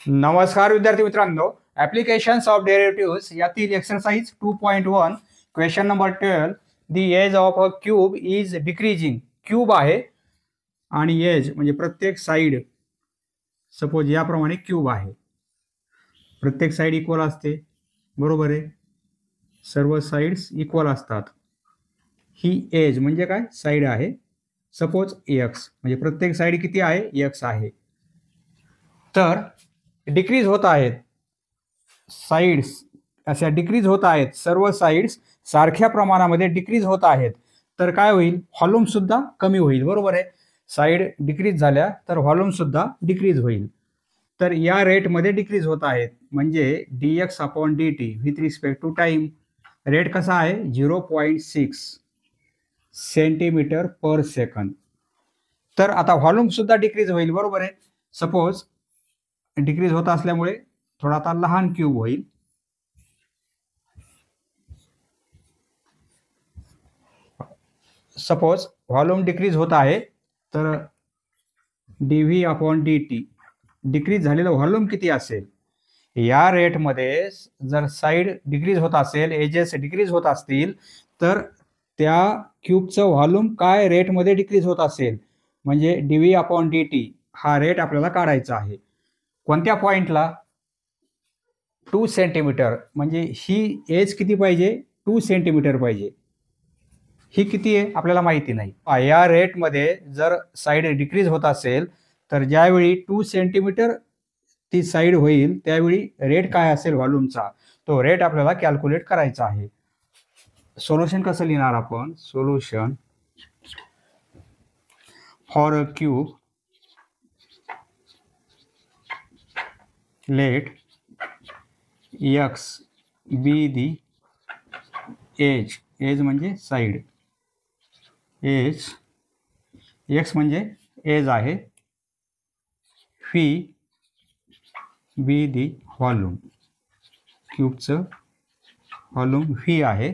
नमस्कार विद्यार्थी मित्रांनो, ॲप्लिकेशन्स ऑफ डेरिव्हेटिव्ह्ज यातील exercise 2.1 question number 12. The edge of a cube is decreasing. Cube आहे आणि एज म्हणजे प्रत्येक साईड, सपोज याप्रमाणे क्यूब आहे, प्रत्येक साईड इक्वल असते, बरोबर आहे, सर्व साईड्स इक्वल असतात. ही एज म्हणजे काय, साईड आहे. सपोज एक्स म्हणजे प्रत्येक साईड किती आहे, एक्स आहे. तर डिक्रीज होत आहेत साईड्स, अशा डिक्रीज होत आहेत, सर्व साईड्स सारख्या प्रमाणामध्ये डिक्रीज होत आहेत. तर काय होईल, व्हॉल्यूम सुद्धा कमी होईल, बरोबर आहे. साईड डिक्रीज झाल्या तर व्हॉल्यूम सुद्धा डिक्रीज होईल. तर या रेटमध्ये डिक्रीज होत आहेत, म्हणजे dx upon dt with respect to time. Rate कसा आहे, 0.6 सेंटीमीटर पर सेकंद. तर आता व्हॉल्यूम सुद्धा डिक्रीज होईल, बरोबर आहे. सपोज डिक्रीज होत असल्यामुळे थोडा आता लहान क्यूब होईल. सपोज व्हॉल्यूम डिक्रीज होत आहे, तर dv अपॉन dt डिक्रीज झालेलं व्हॉल्यूम किती असेल. या रेटमध्ये जर साईड डिक्रीज होत असेल, एजेस डिक्रीज होत असतील, तर त्या क्यूबचं व्हॉल्यूम काय रेटमध्ये डिक्रीज होत असेल, म्हणजे dv अपॉन dt हा रेट आपल्याला काढायचा आहे. कोणत्या पॉईंटला, 2 सेंटीमीटर, म्हणजे ही एज किती पाहिजे, 2 सेंटीमीटर पाहिजे. ही किती आहे आपल्याला माहिती नाही. या रेटमध्ये जर साईड डिक्रीज होत असेल, तर ज्यावेळी 2 सेंटीमीटर ती साईड होईल त्यावेळी रेट काय असेल व्हॉल्यूमचा, तो रेट आपल्याला कॅल्क्युलेट करायचा आहे. सोल्युशन कसं लिहिणार आपण, solution for a cube let x be the edge. Edge म्हणजे साईड, एज एक्स म्हणजे एज आहे, फी बी दी व्हॉल्यूम, क्यूबचं व्हॉल्यूम व्ही आहे.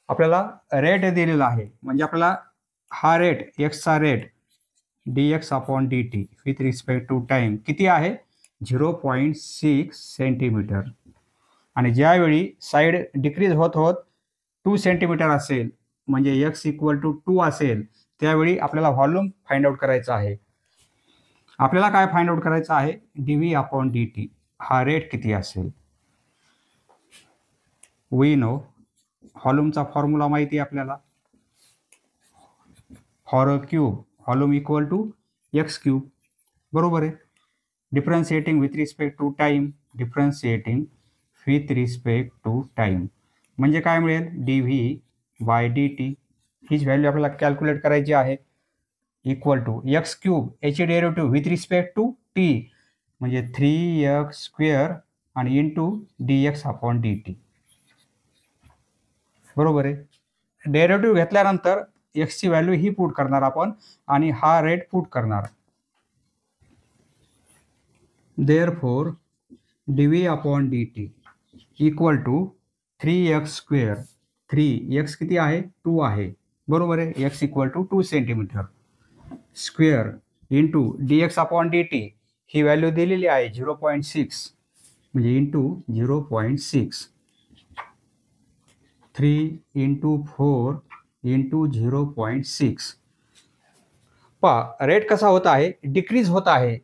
आपल्याला रेट दिलेला आहे, म्हणजे आपल्याला हा रेट, एक्सचा rate dx upon dt with respect to time किती आहे, 0.6 सेंटीमीटर. आणि ज्यावेळी साईड डिक्रीज होत होत 2 सेंटीमीटर असेल, म्हणजे x इक्वल टू 2 असेल, त्यावेळी आपल्याला व्हॉल्यूम फाइंड आउट करायचा आहे. आपल्याला काय फाइंड आउट करायचं आहे, dv अपॉन dt हा रेट किती असेल. वी नो, व्हॉल्यूमचा फॉर्म्युला माहिती आहे आपल्याला. For a cube volume equal to x cube, बरोबर आहे. Differentiating with respect to time, differentiating with respect to time म्हणजे काय मिळेल, dv बाय dt. हीच व्हॅल्यू आपल्याला कॅल्क्युलेट करायची आहे. इक्वल टू एक्स क्यूब, याची derivative with respect to t म्हणजे 3x स्क्वेअर आणि इंटू dx अपॉन dt, बरोबर आहे. डेरिव्हेटिव्ह घेतल्यानंतर एक्सची व्हॅल्यू ही पुट करणार आपण आणि हा रेट पुट करणार. Therefore dv upon dt equal to 3x square. 3x किती आहे, 2 आहे, बरोबर आहे. x equal to 2 centimetre square into dx upon dt ही व्हॅल्यू दिलेली आहे 0.6, म्हणजे इंटू 0.6, 3 इंटू 4 इंटू 0.6. पहा रेट कसा होत आहे, डिक्रीज होत आहे,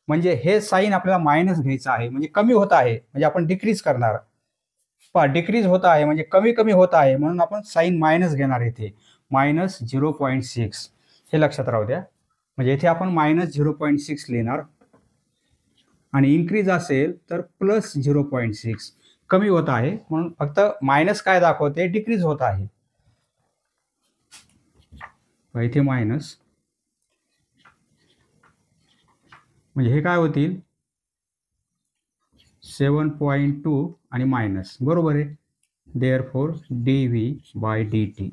म्हणजे हे साईन आपल्याला मायनस घ्यायचं आहे, म्हणजे कमी होत आहे, म्हणजे आपण डिक्रीज करणार. पहा डिक्रीज होत आहे म्हणजे कमी कमी होत आहे, म्हणून आपण साईन मायनस घेणार. इथे मायनस 0.6 हे लक्षात राहू द्या, म्हणजे इथे आपण मायनस 0.6 लिहिणार. आणि इन्क्रीज असेल तर प्लस 0.6. कमी होत आहे म्हणून फक्त मायनस काय दाखवते, डिक्रीज होत आहे. इथे मायनस, म्हणजे हे काय होतील 7.2 आणि मायनस, बरोबर आहे. देअरफॉर dv बाय dt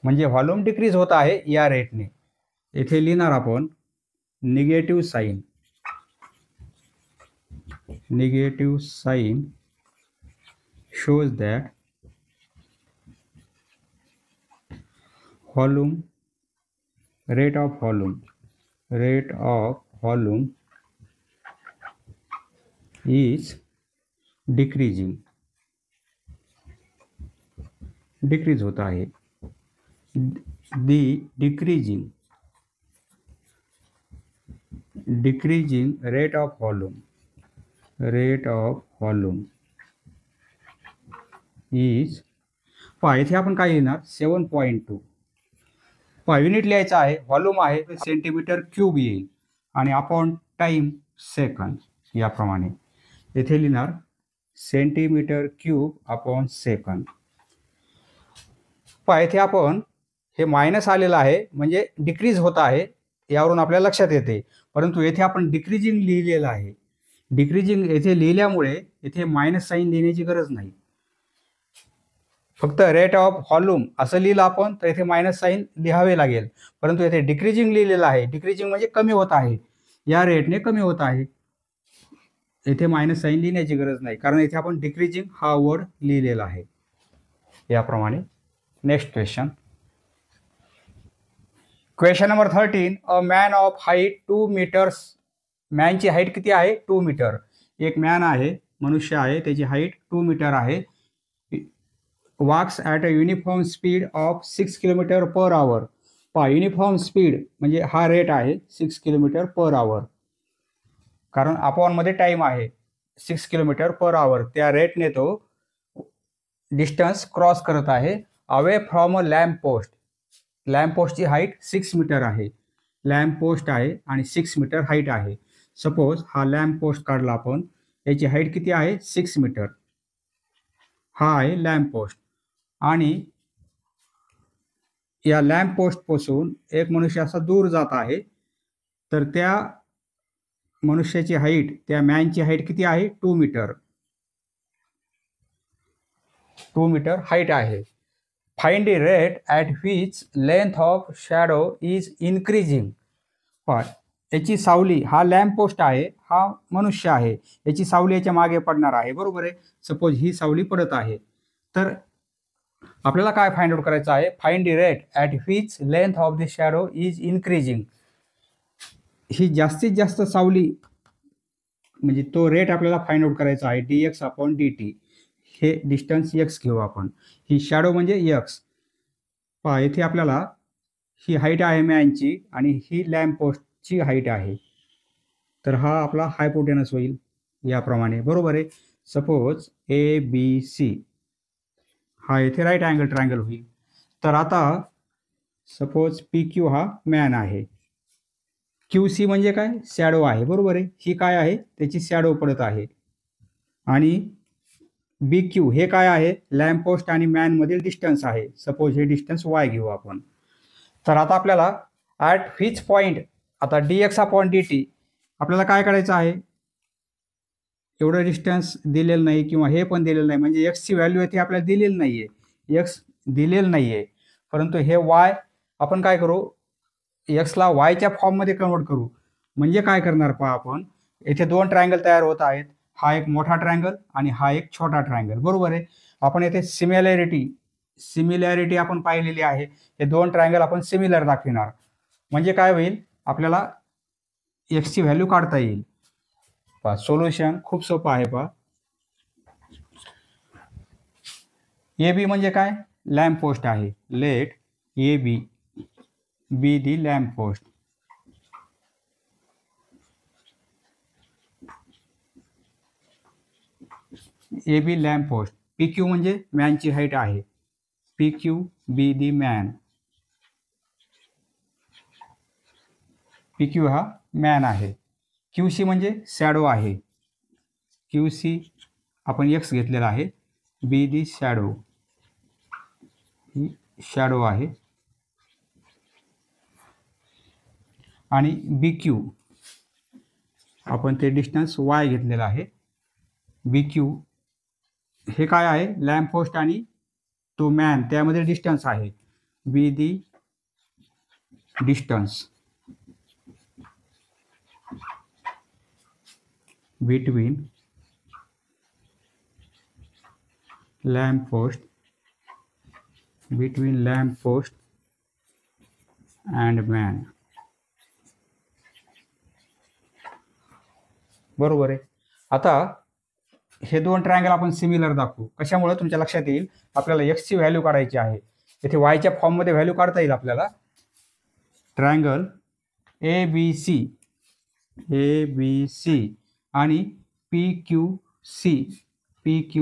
म्हणजे व्हॉल्यूम डिक्रीज होत आहे या रेटने. इथे लिहिणार आपण negative sign. Negative sign shows that volume, rate of volume is decreasing, decrease होता है. The decreasing rate of volume is, पहा इथे आपण काय लिहिणार 7.2. पहा युनिट लिहायचं आहे, व्हॉल्यूम आहे सेंटीमीटर क्यूब येईल आणि अपॉन टाइम सेकंद, याप्रमाणे इथे लिहिणार सेंटीमीटर क्यूब अपॉन सेकंद. पहा इथे आपण हे मायनस आलेलं आहे म्हणजे डिक्रीज होत आहे यावरून आपल्याला लक्षात येते, परंतु येथे आपण डिक्रीजिंग लिहिलेलं आहे. डिक्रीजिंग येथे लिहिल्यामुळे इथे मायनस साईन लिहिण्याची गरज नाही. फक्त रेट ऑफ व्हॉल्यूम असं लिहिलं आपण तर इथे मायनस साईन लिहावे लागेल, परंतु इथे डिक्रीजिंग लिहिलेलं आहे. डिक्रीजिंग म्हणजे कमी होत आहे, या रेटने कमी होत आहे. इथे मायनस साईन लिहिण्याची गरज नाही कारण इथे आपण डिक्रीजिंग हा वर्ड लिहिलेला आहे याप्रमाणे. Next question, question number 13. A man of height 2 meters, मॅनची हाईट किती आहे 2 मीटर. एक मॅन आहे, मनुष्य आहे, त्याची हाईट 2 मीटर आहे. Walks at a uniform speed of 6 kilometre per hour. पहा युनिफॉर्म स्पीड म्हणजे हा रेट आहे 6 किलोमीटर पर आवर, कारण अपॉनमध्ये टाईम आहे 6 किलोमीटर पर आवर. त्या रेटने तो डिस्टन्स क्रॉस करत आहे away from a lamp post. Lamp पोस्टची हाईट 6 मीटर आहे. लॅम्प पोस्ट आहे आणि 6 मीटर हाईट आहे. सपोज हा लॅम्प पोस्ट काढला आपण, याची हाईट किती आहे 6 मीटर. हा आहे लॅम्प पोस्ट आणि या लॅम्प पोस्टपासून एक मनुष्य असा दूर जात आहे, तर त्या मनुष्याची हाईट, त्या मॅनची हाईट किती आहे 2 मीटर. 2 मीटर हाईट आहे. Find the rate at which length of shadow is increasing. पण याची सावली, हा लॅम्प पोस्ट आहे, हा मनुष्य आहे, याची सावली याच्या मागे पडणार आहे, बरोबर आहे. सपोज ही सावली पडत आहे, तर आपल्याला काय फाइंड आउट करायचं आहे, find the rate at which length of the shadow is increasing. ही जास्तीत जास्त सावली म्हणजे तो रेट आपल्याला फाइंड आउट करायचा आहे dx अपॉन dt. हे डिस्टन्स x घेऊ आपण, ही शॅडो म्हणजे x. पहा इथे आपल्याला ही हाईट आहे मॅनची आणि ही लॅम्प पोस्टची हाईट आहे, तर हा आपला हायपोटेनस होईल याप्रमाणे, बरोबर आहे. सपोज ABC हा इथे राईट अँगल ट्रायंगल होईल. तर आता सपोज PQ हा मॅन आहे, QC म्हणजे काय शॅडो आहे, बरोबर आहे. ही काय आहे त्याची शॅडो पडत आहे. आणि BQ हे काय आहे लॅम्प पोस्ट आणि मॅन मधील डिस्टन्स आहे. सपोज हे डिस्टन्स y घेऊ आपण. तर आता आपल्याला ॲट व्हिच पॉईंट, आता dx अपॉन dt आपल्याला काय करायचं आहे, एवढं डिस्टन्स दिलेलं नाही किंवा हे पण दिलेलं नाही, म्हणजे x ची व्हॅल्यू येथे आपल्याला दिलेली नाही आहे, x दिलेलं नाही आहे, परंतु हे y आपण काय करू, एक्सला वायच्या फॉर्ममध्ये कन्वर्ट करू. म्हणजे काय करणार पहा आपण, येथे दोन ट्रायंगल तयार होत आहेत, हा एक मोठा ट्रायंगल आणि हा एक छोटा ट्रायंगल, बरोबर आहे. आपण येथे सिमिलॅरिटी आपण पाहिलेली आहे. हे दोन ट्रायंगल आपण सिमिलर दाखविणार, म्हणजे काय होईल आपल्याला एक्सची व्हॅल्यू काढता येईल. पहा सोल्युशन खूप सोपं आहे. पहा AB म्हणजे काय लॅम्प पोस्ट आहे. Let AB be the lamp post. AB lamp post. PQ म्हणजे मॅनची हाईट आहे. PQ be the man. PQ हा मॅन आहे. QC म्हणजे शॅडो आहे. QC आपण x घेतलेला आहे. Be the shadow, he shadow आहे. आणि BQ आपण ते डिस्टन्स y घेतलेला आहे. BQ हे काय आहे लॅम्प पोस्ट आणि तो मॅन त्यामध्ये डिस्टन्स आहे. Be the distance between lamp post and man. बरोबर आहे. आता हे दोन ट्रायंगल आपण सिमिलर दाखवू. कशामुळे तुमच्या लक्षात येईल, आपल्याला x ची व्हॅल्यू काढायची आहे. इथे y च्या फॉर्ममध्ये व्हॅल्यू काढता येईल आपल्याला. ट्रायंगल ए बी सी आणि P Q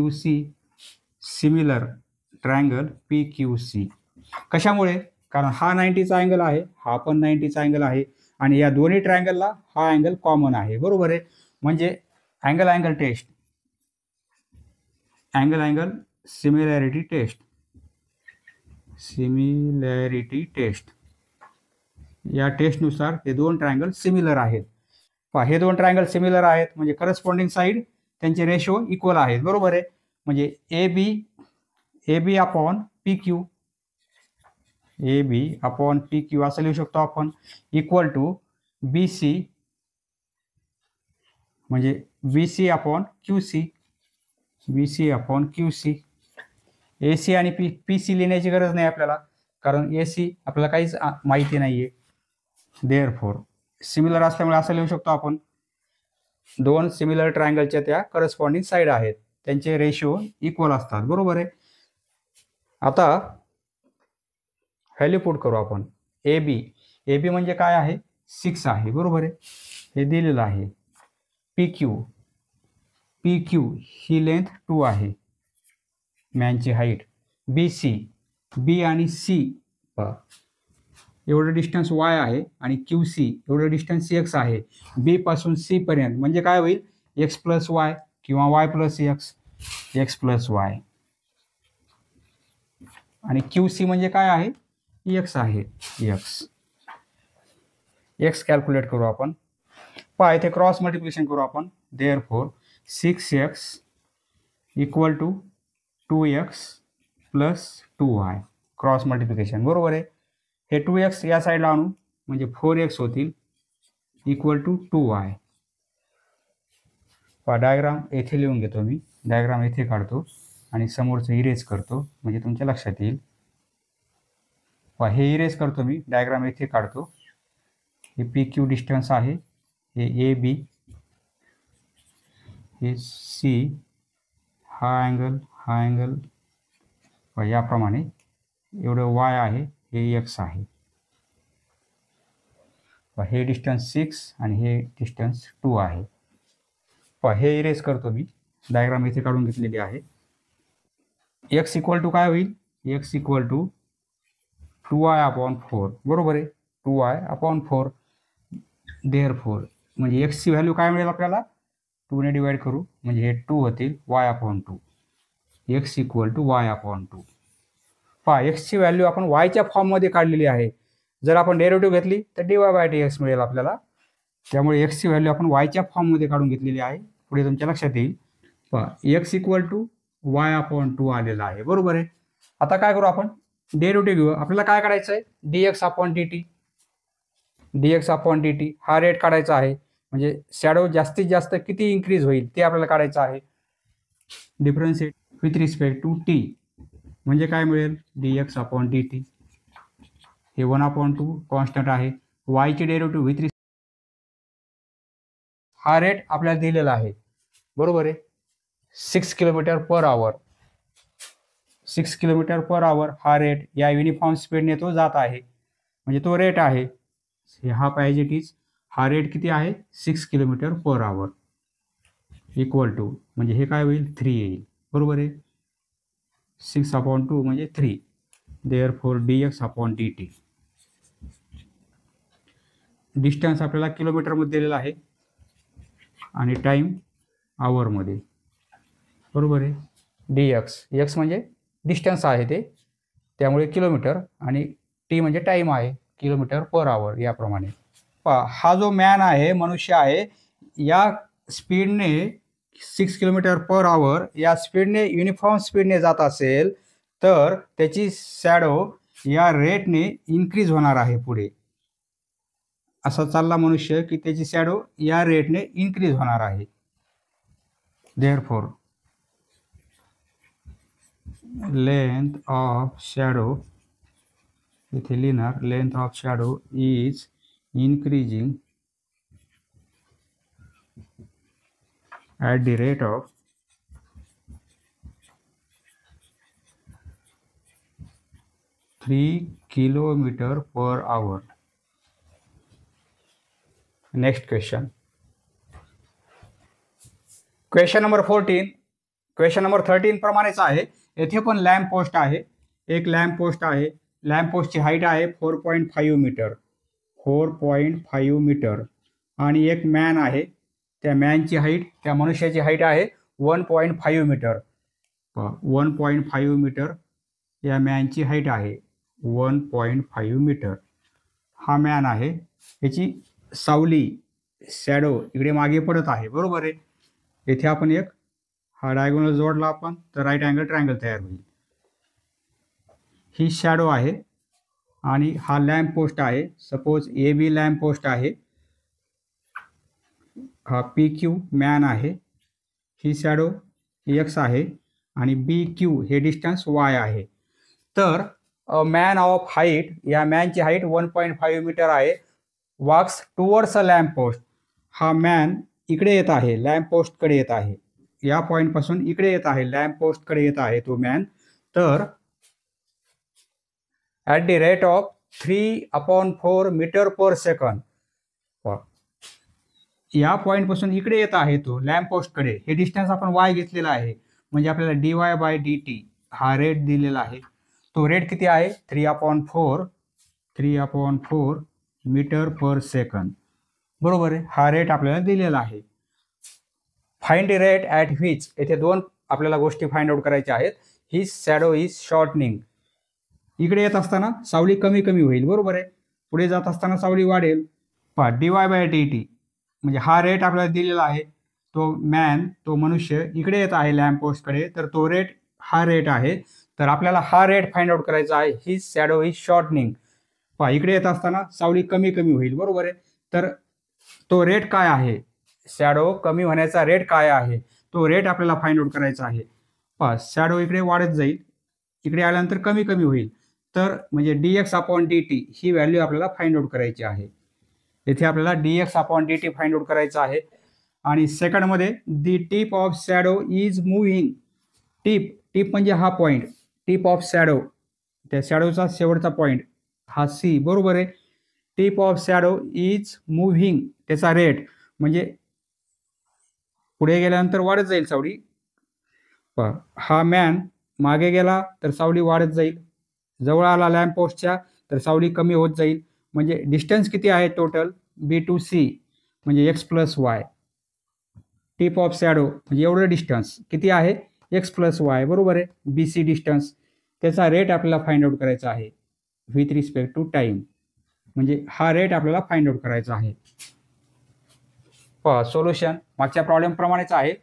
C similar triangle P Q C. कशामुळे? कारण हा 90चा अँगल आहे, हा पण 90चा अँगल आहे आणि या दोन्ही ट्रायंगलला हा अँगल कॉमन आहे. बरोबर आहे. म्हणजे angle test, angle similarity test या टेस्टनुसार हे दोन ट्रायंगल सिमिलर आहेत. हे दोन ट्रायंगल सिमिलर आहेत म्हणजे करस्पॉन्डिंग साईड त्यांचे रेशो इक्वल आहेत. बरोबर आहे. म्हणजे A B upon P Q असं लिहू शकतो आपण, इक्वल टू बी सी म्हणजे B C upon Q C. A C आणि पी सी लिहिण्याची गरज नाही आपल्याला, कारण ए सी आपल्याला काहीच माहिती नाही आहे. देअरफॉर सिमिलर असल्यामुळे असं लिहू शकतो आपण, दोन सिमिलर ट्रायंगलच्या त्या करस्पॉन्डिंग साईड आहेत, त्यांचे रेशिओ इक्वल असतात. बरोबर आहे. आता व्हॅल्यू पुट करू आपण. ए बी म्हणजे काय आहे? 6 आहे. बरोबर आहे. हे दिलेलं आहे. पी क्यू ही लेंथ 2 आहे, मॅनची हाईट. बी आणि सी एवढं डिस्टन्स y आहे आणि क्यू सी एवढं डिस्टन्स x आहे. बी पासून सी पर्यंत म्हणजे काय होईल? x प्लस वाय किंवा y plus x plus Y. आणि क्यू सी म्हणजे काय आहे? x आहे. x कॅल्क्युलेट करू आपण. पहा इथे क्रॉस मल्टिप्लिकेशन करू आपण. Therefore 6x equal to 2x plus 2y cross multiplication. बरोबर आहे. हे 2x या साईडला आणू म्हणजे 4x होतील इक्वल टू 2y. डायग्राम येथे लिहून घेतो मी. डायग्राम येथे काढतो आणि समोरचं इरेज करतो म्हणजे तुमच्या लक्षात येईल. हे इरेज करतो मी. डायग्राम येथे काढतो. हे पी क्यू डिस्टन्स आहे, हे ए बी, हे सी, हा अँगल याप्रमाणे एवढं y आहे, हे x आहे. हे डिस्टन्स 6 आणि हे डिस्टन्स 2 आहे. हे इरेज करतो मी. डायग्राम इथे काढून घेतलेली आहे. x इक्वल टू काय होईल? x equal to 2y upon 4. बरोबर आहे. 2y upon 4. देअरफॉर म्हणजे x ची व्हॅल्यू काय मिळेल आपल्याला? 2 ने डिवाइड करू म्हणजे हे 2 होतील y upon 2. x equal to y upon 2. x ची व्हॅल्यू आपण y च्या फॉर्ममध्ये काढलेली आहे. जर आपण डेरिव्हेटिव्ह घेतली तर dy/dx मिळेल आपल्याला. त्यामुळे x ची व्हॅल्यू आपण y च्या फॉर्ममध्ये काढून घेतलेली आहे. पुढे तुमच्या लक्षात येईल. x equal to y upon 2 आलेला आहे. बरोबर आहे. आता काय करू आपण? डेरिव्हेटिव्ह घेऊ. आपल्याला काय काढायचं आहे? dx अपॉन dt हा रेट काढायचा आहे. म्हणजे शॅडो जास्तीत जास्त किती इन्क्रीज होईल ते आपल्याला काढायचं आहे. Differentiate with respect to t म्हणजे काय मिळेल? dx upon dt. हे 1 अपॉन 2 कॉन्स्टंट आहे. y ची डेरिव्हेटिव्ह विथ हा रेट आपल्याला दिलेला आहे. बरोबर आहे. 6 किलोमीटर पर आवर. 6 किलोमीटर पर आवर हा रेट या युनिफॉर्म स्पीडने तो जात आहे म्हणजे तो रेट आहे. हा पाहिजे टीच. हा रेट किती आहे? 6 kilometre per hour equal to म्हणजे हे काय होईल? 3 येईल. बरोबर आहे. 6 अपॉन 2 म्हणजे 3. Therefore dx upon dt. Distance आपल्याला किलोमीटरमध्ये दिलेला आहे आणि टाईम आवरमध्ये. बरोबर आहे. dx म्हणजे डिस्टन्स आहे ते, त्यामुळे किलोमीटर, आणि टी म्हणजे टाईम आहे, किलोमीटर पर आवर याप्रमाणे. हा जो मॅन आहे, मनुष्य आहे, या स्पीडने 6 किलोमीटर पर आवर या स्पीडने युनिफॉर्म स्पीडने जात असेल तर त्याची शॅडो या रेटने इन्क्रीज होणार आहे पुढे. असा चालला मनुष्य की त्याची शॅडो या रेटने इन्क्रीज होणार आहे. देअरफॉर लेंथ ऑफ शॅडो, इथे लिहिणार length of shadow is increasing at the rate of 3 kilometer per hour. Next question. Question number 14. Question number 13 प्रमाणेच आहे. येथे पण लॅम्प पोस्ट आहे. एक लॅम्प पोस्ट आहे. लॅम्प पोस्टची हाईट आहे 4.5 मीटर. 4.5 मीटर. आणि एक मॅन आहे. त्या मॅनची हाईट, त्या मनुष्याची हाईट आहे 1.5 मीटर. 1.5 मीटर या मॅनची हाईट आहे. 1.5 मीटर. हा मॅन आहे. याची सावली, शॅडो इकडे मागे पडत आहे. बरोबर आहे. येथे आपण एक हा डायगोनल जोडला आपण तर राईट अँगल ट्रायंगल तयार होईल. ही शॅडो आहे आणि हा लॅम्प पोस्ट आहे. Suppose A B lamp post आहे. हा पी क्यू मॅन आहे. ही शॅडो एक्स आहे आणि बी क्यू हे डिस्टन्स वाय आहे. तर मॅन ऑफ हाईट, या मॅनची हाईट 1.5 मीटर आहे. Walks towards a lamp post. हा मॅन इकडे येत आहे, लॅम्प पोस्टकडे येत आहे. या पॉईंटपासून इकडे येत आहे, लॅम्प पोस्टकडे येत आहे तो मॅन. तर at the rate of 3/4 metre per second. या पॉईंटपासून इकडे येत आहे तो लॅम्प पोस्टकडे. हे डिस्टन्स आपण वाय घेतलेला आहे. म्हणजे आपल्याला dy/dt हा रेट दिलेला आहे. तो रेट किती आहे? 3/4 मीटर पर सेकंड. बरोबर आहे. हा रेट आपल्याला दिलेला आहे. Find the rate at which. येथे दोन आपल्याला गोष्टी फाइंड आउट करायच्या आहेत. ही शॅडो इज शॉर्टनिंग. इकडे येत असताना सावली कमी कमी होईल. बरोबर आहे. पुढे जात असताना सावली वाढेल. पहा dy/dt म्हणजे हा रेट आपल्याला दिलेला आहे. तो मॅन, तो मनुष्य इकडे येत आहे लॅम्प पोस्टकडे. तर तो रेट हा रेट आहे. तर आपल्याला हा रेट फाइंड आउट करायचा आहे. ही शॅडो इज शॉर्टनिंग. पहा इकडे येत असताना सावली कमी कमी होईल. बरोबर आहे. तर तो रेट काय आहे? शॅडो कमी होण्याचा रेट काय आहे? तो रेट आपल्याला फाइंड आउट करायचा आहे. पहा शॅडो इकडे वाढत जाईल. इकडे आल्यानंतर कमी कमी होईल. तर म्हणजे dx/dt ही व्हॅल्यू आपल्याला फाइंड आउट करायची आहे. येथे आपल्याला dx/dt फाइंड आउट करायचं आहे. आणि सेकंडमध्ये the tip of shadow is moving. Tip म्हणजे हा पॉईंट. टिप ऑफ शॅडो, त्या शॅडोचा शेवटचा पॉईंट हा सी. बरोबर आहे. Tip of shadow is moving. त्याचा रेट म्हणजे पुढे गेल्यानंतर वाढत जाईल सावली. हा मॅन मागे गेला तर सावली वाढत जाईल. जवळ आला लॅम्प पोस्टच्या तर सावली कमी होत जाईल. म्हणजे डिस्टन्स किती आहे टोटल? बी टू सी म्हणजे x+y. टिप ऑफ शॅडो म्हणजे एवढं डिस्टन्स किती आहे? x+y. बरोबर आहे. B C distance. त्याचा रेट आपल्याला फाइंड आउट करायचा आहे विथ रिस्पेक्ट टू टाईम. म्हणजे हा रेट आपल्याला फाइंड आउट करायचा आहे. सोल्युशन मागच्या प्रॉब्लेम प्रमाणेच आहे.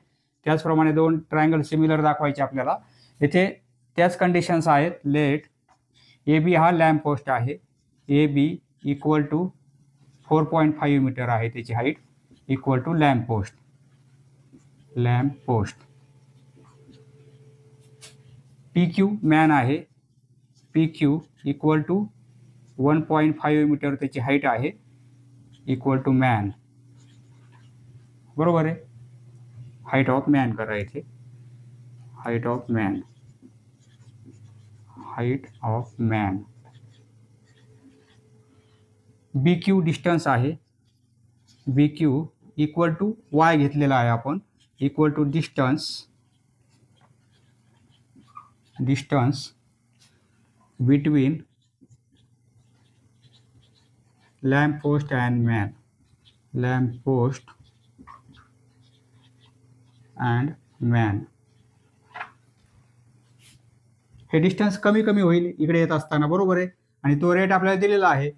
त्याचप्रमाणे दोन ट्रायंगल सिमिलर दाखवायचे आपल्याला. येथे त्याच कंडिशन्स आहेत. लेट ए बी हा लॅम्प पोस्ट आहे. A B equal to 4.5 meter आहे त्याची height. Equal to lamp post. P Q man आहे. P Q equal to 1.5 meter त्याची हाईट आहे. Equal to man. बरोबर आहे. हाईट ऑफ मॅन करा इथे. Height of man. B Q distance आहे. B Q equal to Y घेतलेला आहे आपण. Equal to distance between lamp post and man. हे डिस्टन्स कमी कमी होईल इकडे येत असताना. बरोबर आहे. आणि तो रेट आपल्याला दिलेला आहे.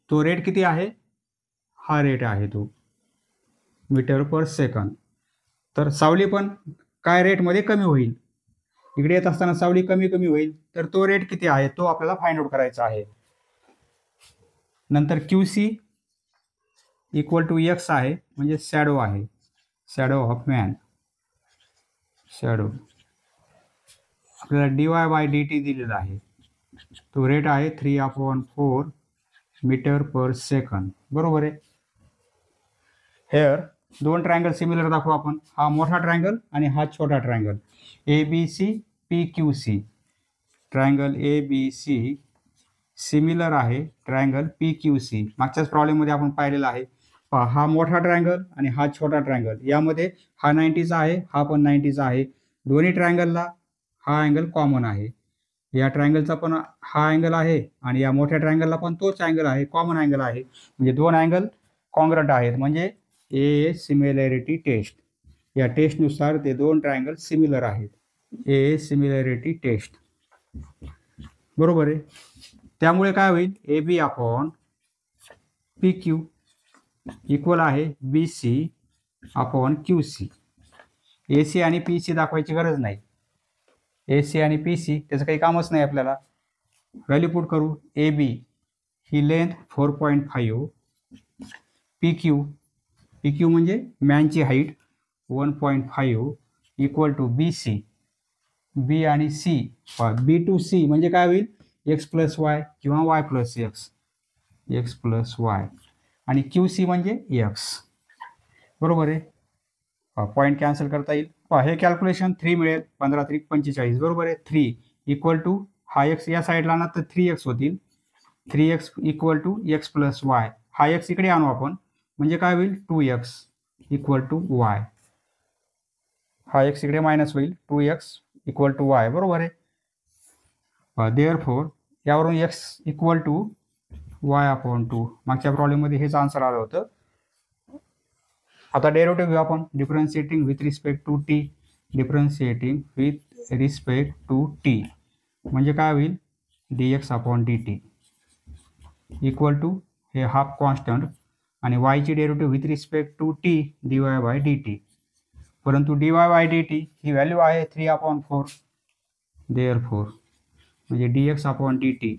तो रेट किती आहे? हा रेट आहे तो मीटर पर सेकंड. तर सावली पण काय रेटमध्ये कमी होईल. इकडे येत असताना सावली कमी कमी होईल. तर तो रेट किती आहे तो आपल्याला फाइंड आउट करायचा आहे. नंतर QC इक्वल टू x आहे म्हणजे शॅडो आहे. Shadow of man. आपल्याला dy/dt दिलेला आहे. तो रेट आहे 3/4 मीटर पर सेकंड. बरोबर आहे. हेअर दोन ट्रायंगल सिमिलर दाखवू आपण. हा मोठा ट्रायंगल आणि हा छोटा triangle ABC PQC. Triangle ABC similar आहे ट्रायंगल PQC. मागच्याच प्रॉब्लेममध्ये आपण पाहिलेला आहे. पहा, हा मोठा ट्रायंगल आणि हा छोटा ट्रायंगल, यामध्ये हा 90चा आहे, हा पण 90चा आहे. दोन्ही ट्रायंगलला हा अँगल कॉमन आहे. या ट्रायंगलचा पण हा अँगल आहे आणि या मोठ्या ट्रायंगलला पण तोच अँगल आहे, कॉमन अँगल आहे. म्हणजे दोन अँगल कॉन्ग्रंट आहेत. म्हणजे ए सिमिलॅरिटी टेस्ट. या टेस्टनुसार ते दोन ट्रायंगल सिमिलर आहेत. ए सिमिलॅरिटी टेस्ट. बरोबर आहे. त्यामुळे काय होईल, AB अपॉन PQ इक्वल आहे BC अपॉन QC. AC आणि PC दाखवायची गरज नाही. AC आणि PC त्याचं काही कामच नाही आपल्याला. व्हॅल्यू पुट करू. AB ही लेंथ 4.5, PQ म्हणजे मॅनची height 1.5 equal to BC. B आणि C, B टू C म्हणजे काय होईल, x प्लस वाय किंवा y plus x plus Y. आणि QC म्हणजे x. बरोबर आहे. पॉईंट कॅन्सल करता येईल. हे कॅल्क्युलेशन 3 मिळेल. 15 3 45. बरोबर आहे. 3 इक्वल टू हा x या साईडला ना तर 3x होतील. 3x equal to x plus y. हा x इकडे आणू आपण म्हणजे काय होईल, 2x इक्वल टू y. हा x इकडे मायनस होईल, 2x इक्वल टू y. बरोबर आहे. देअरफॉर यावरून x equal to y upon 2. मागच्या प्रॉब्लेममध्ये हेच आन्सर आलं होतं. आता डेरिव्हेटिव्ह घेऊ आपण. Differentiating with respect to t. Differentiating with respect to t म्हणजे काय होईल, dx upon dt equal to हे हाफ कॉन्स्टंट आणि y ची derivative with respect to t dy by dt. परंतु dy बाय dt ही व्हॅल्यू आहे 3/4. देअरफॉर म्हणजे dx अपॉन dt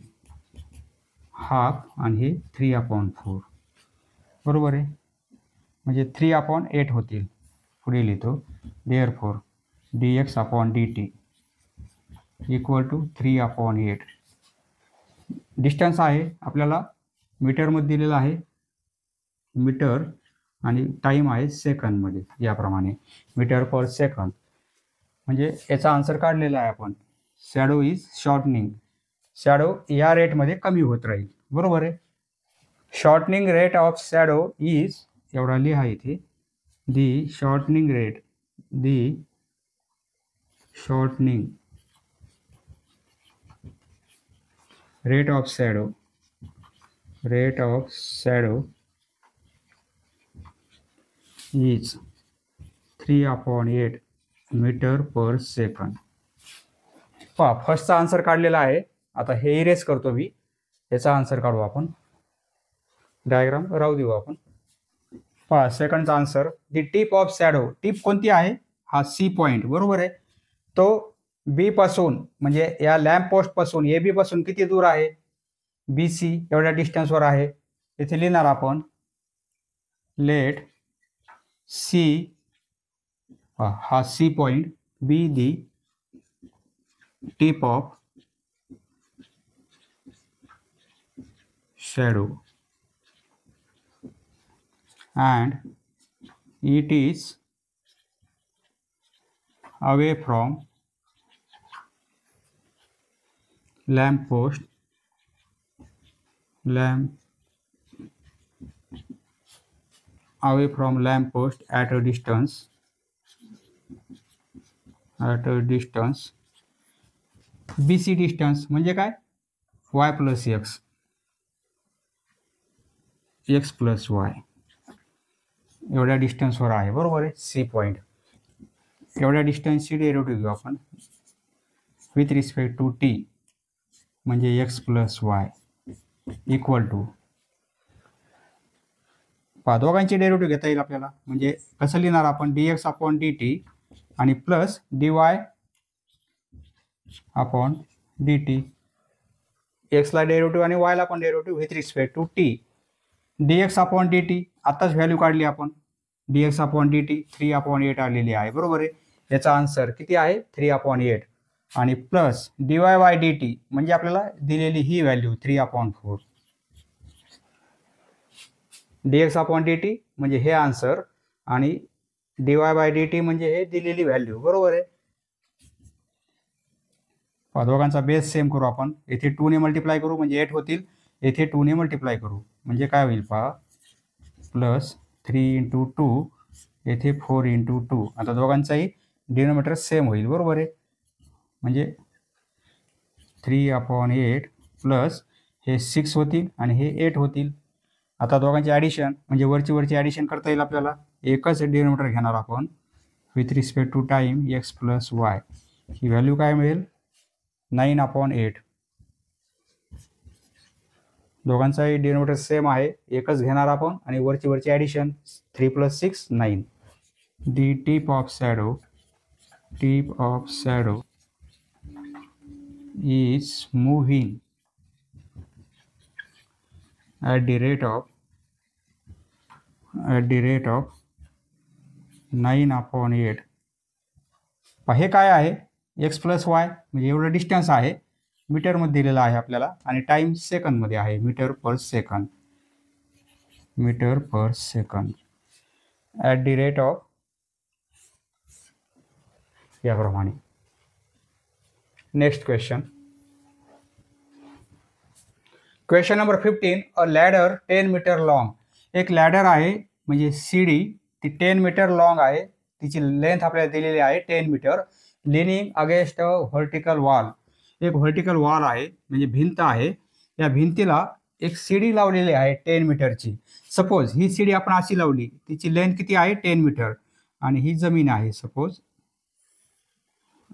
हाफ आणि हे 3/4. बरोबर आहे. म्हणजे 3/8 होतील. पुढे लिहितो. Therefore dx upon dt equal to 3/8. Distance आहे आपल्याला मीटरमध्ये दिलेला आहे, मीटर, आणि टाईम आहे सेकंदमध्ये. याप्रमाणे मीटर पर सेकंद. म्हणजे याचा आन्सर काढलेला आहे आपण. Shadow is shortening. शॅडो या रेटमध्ये कमी होत राहील. बरोबर आहे. Shortening rate of shadow is, एवढा लिहा इथे, the shortening rate of shadow is 3/8 meter per second. पहा, फर्स्टचा आन्सर काढलेला आहे. आता हे इरेज करतो मी. याचा आन्सर काढू आपण. डायग्राम राहू देऊ आपण. पहा, सेकंडचा answer, the tip of shadow. Tip कोणती आहे, हा C पॉईंट. बरोबर आहे. तो B पासून म्हणजे या लॅम्प पोस्ट पासून AB पासून किती दूर आहे, BC एवढ्या डिस्टन्सवर आहे. इथे लिहिणार आपण, लेट C, हा C point be the tip of shadow and it is away from lamp post at a distance BC distance म्हणजे काय, y plus x plus y एवढ्या डिस्टन्सवर आहे. बरोबर आहे. C point. एवढ्या डिस्टन्सची डेरिव्हेटिव्ह घेऊ आपण विथ रिस्पेक्ट टू टी म्हणजे x plus y equal to, दोघांची डेरिव्हेटिव्ह घेता येईल आपल्याला. म्हणजे कसं लिहिणार आपण, dx अपॉन dt आणि plus dy upon dt. x ला डेरिव्हेटिव्ह आणि y ला पण derivative with respect to t. dx upon dt आताच व्हॅल्यू काढली आपण. dx अपॉन dt 3/8 आलेली आहे. बरोबर आहे. याचा आन्सर किती आहे, 3/8 आणि प्लस dy बाय dt म्हणजे आपल्याला दिलेली ही व्हॅल्यू 3/4. dx अपॉन dt म्हणजे हे आन्सर आणि dy/dt म्हणजे हे दिलेली व्हॅल्यू, बरोबर आहे. दोघांचा बेस सेम करू आपण. येथे 2 ने मल्टिप्लाय करू म्हणजे 8 होतील, येथे 2 ने मल्टिप्लाय करू म्हणजे काय होईल पहा, प्लस 3 × 2, येथे 4 × 2. आता दोघांचाही डिनोमिनेटर सेम होईल, बरोबर आहे. म्हणजे 3/8 प्लस हे 6 होतील आणि हे 8 होतील. आता दोघांचे ॲडिशन म्हणजे वरची ॲडिशन करता येईल आपल्याला. एकच डिनोमिनेटर घेणार आपण with respect to time x + y. ही व्हॅल्यू काय मिळेल, 9/8. दोघांचाही डिनोमिनेटर सेम आहे, एकच घेणार आपण आणि वरची addition 3 + 6 9. The tip of shadow is moving at the rate of 9/8. हे काय आहे, x + y म्हणजे एवढं डिस्टन्स आहे, मीटरमध्ये दिलेलं आहे आपल्याला आणि टाईम सेकंदमध्ये आहे, meter per second. At the rate of याप्रमाणे. Next question number 15. A ladder 10 meter long. एक लॅडर आहे म्हणजे सीडी, ती 10 मीटर लॉंग आहे, तिची लेंथ आपल्याला दिलेली आहे 10 metre. Leaning against a vertical wall. एक व्हर्टिकल वॉल आहे म्हणजे भिंत आहे, या भिंतीला एक सीडी लावलेली आहे 10 मीटरची. सपोज ही सीडी आपण अशी लावली, तिची लेंथ किती आहे 10 मीटर आणि ही जमीन आहे, सपोज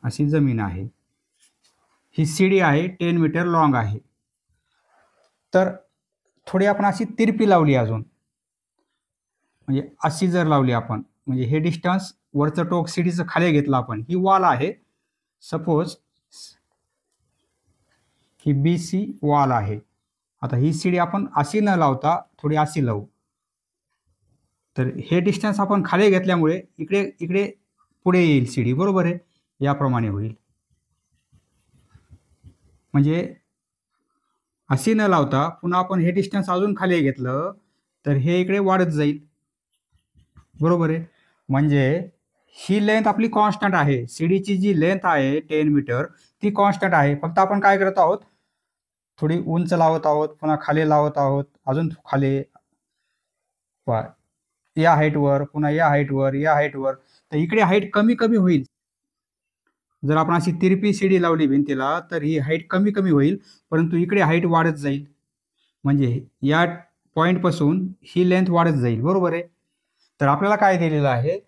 अशी जमीन आहे, ही सीडी आहे 10 मीटर लॉंग आहे. तर थोडी आपण अशी तिरपी लावली अजून, म्हणजे अशी जर लावली आपण, म्हणजे हे डिस्टन्स वरचं टोक सीडीचं खाली घेतलं आपण, ही वॉल आहे, सपोज ही BC वॉल आहे. आता ही सीडी आपण अशी न लावता थोडी अशी लावू, तर हे डिस्टन्स आपण खाली घेतल्यामुळे इकडे पुढे येईल सीडी, बरोबर आहे. याप्रमाणे होईल, म्हणजे अशी न लावता पुन्हा आपण हे डिस्टन्स अजून खाली घेतलं तर हे इकडे वाढत जाईल, बरोबर आहे. म्हणजे ही लेंथ आपली कॉन्स्टंट आहे, सीडीची जी लेंथ आहे 10 मीटर ती कॉन्स्टंट आहे. फक्त आपण काय करत आहोत, थोडी उंच लावत आहोत, पुन्हा खाली लावत आहोत, अजून खाली या हाईटवर, पुन्हा या हाईटवर, तर इकडे हाईट कमी होईल. जर आपण अशी तिरपी सीडी लावली भिंतीला तर ही हाईट कमी होईल, परंतु इकडे हाईट वाढत जाईल. म्हणजे या पॉईंटपासून ही लेंथ वाढत जाईल, बरोबर आहे. तर आपल्याला काय दिलेलं आहे,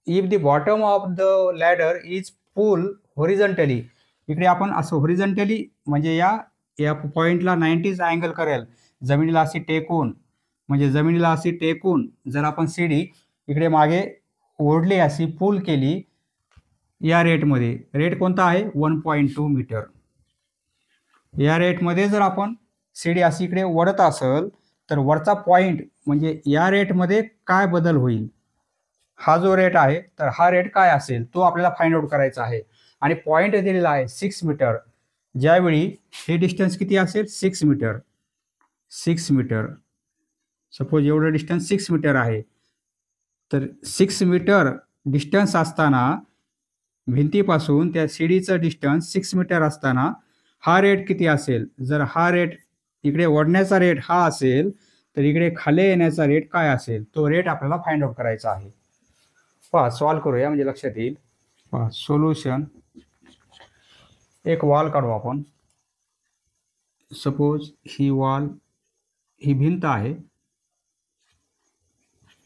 if the bottom of the ladder is pull horizontally. इकडे आपण असं हॉरिझॉन्टली म्हणजे या पॉईंटला 90 अँगल करेल, जमिनीला अशी टेकून, म्हणजे जमिनीला अशी टेकून जर आपण सीडी इकडे मागे ओढली, अशी पुल केली या रेटमध्ये, रेट कोणता आहे 1.2 मीटर. या रेटमध्ये जर आपण सीडी अशी इकडे ओढत असेल तर वरचा पॉईंट म्हणजे या रेटमध्ये काय बदल होईल, हा जो रेट आहे तर हा रेट काय असेल तो आपल्याला फाइंड आउट करायचा आहे. आणि पॉईंट दिलेला आहे 6 मीटर. ज्यावेळी हे डिस्टन्स किती असेल 6 मीटर, सपोज एवढं डिस्टन्स 6 मीटर आहे, तर 6 मीटर डिस्टन्स असताना भिंतीपासून त्या सीडीचं डिस्टन्स 6 मीटर असताना हा रेट किती असेल. जर हा रेट इकडे ओढण्याचा रेट हा असेल तर इकडे खाली येण्याचा रेट काय असेल, तो रेट आपल्याला फाइंड आउट करायचा आहे. पहा सॉल्व करूया म्हणजे लक्षात येईल. पहा सोल्युशन. एक वॉल काढू आपण, सपोज ही वॉल, ही भिंत आहे,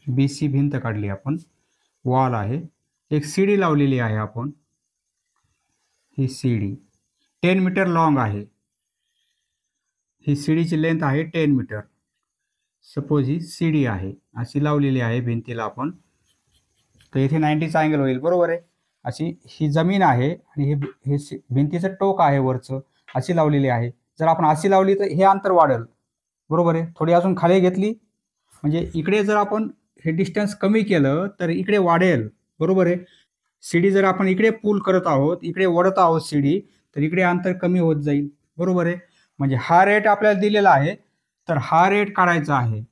BC भिंत काढली आपण, वॉल आहे, एक सीडी लावलेली आहे आपण, ही सीडी 10 मीटर लॉंग आहे, ही सीडीची लेंथ आहे 10 मीटर. सपोज ही सीडी आहे, अशी लावलेली आहे भिंतीला आपण, तर इथे 90 अँगल होईल, बरोबर आहे. अशी ही जमीन आहे आणि हे भिंतीचं टोक आहे वरचं, अशी लावलेली आहे. जर आपण अशी लावली तर हे अंतर वाढेल, बरोबर आहे. थोडी अजून खाली घेतली म्हणजे इकडे जर आपण हे डिस्टन्स कमी केलं तर इकडे वाढेल, बरोबर आहे. सीडी जर आपण इकडे पुल करत आहोत, इकडे ओढत आहोत सीडी, तर इकडे अंतर कमी होत जाईल, बरोबर आहे. म्हणजे हा रेट आपल्याला दिलेला आहे, तर हा रेट काढायचा आहे.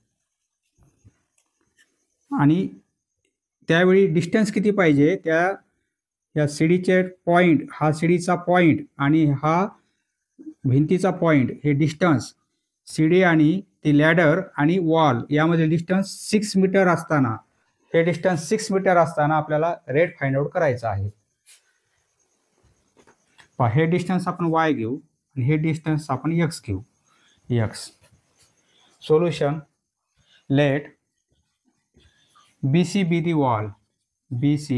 आणि त्यावेळी डिस्टन्स किती पाहिजे, या सीडीचे पॉईंट, हा सीडीचा पॉईंट आणि हा भिंतीचा पॉईंट, हे डिस्टन्स सीडी आणि ती लॅडर आणि वॉल यामध्ये डिस्टन्स 6 मीटर असताना, हे डिस्टन्स 6 मीटर असताना आपल्याला रेट फाइंड आउट करायचा आहे. हे डिस्टन्स आपण y घेऊ आणि हे डिस्टन्स आपण x घेऊ. x solution. Let BC be the wall, BC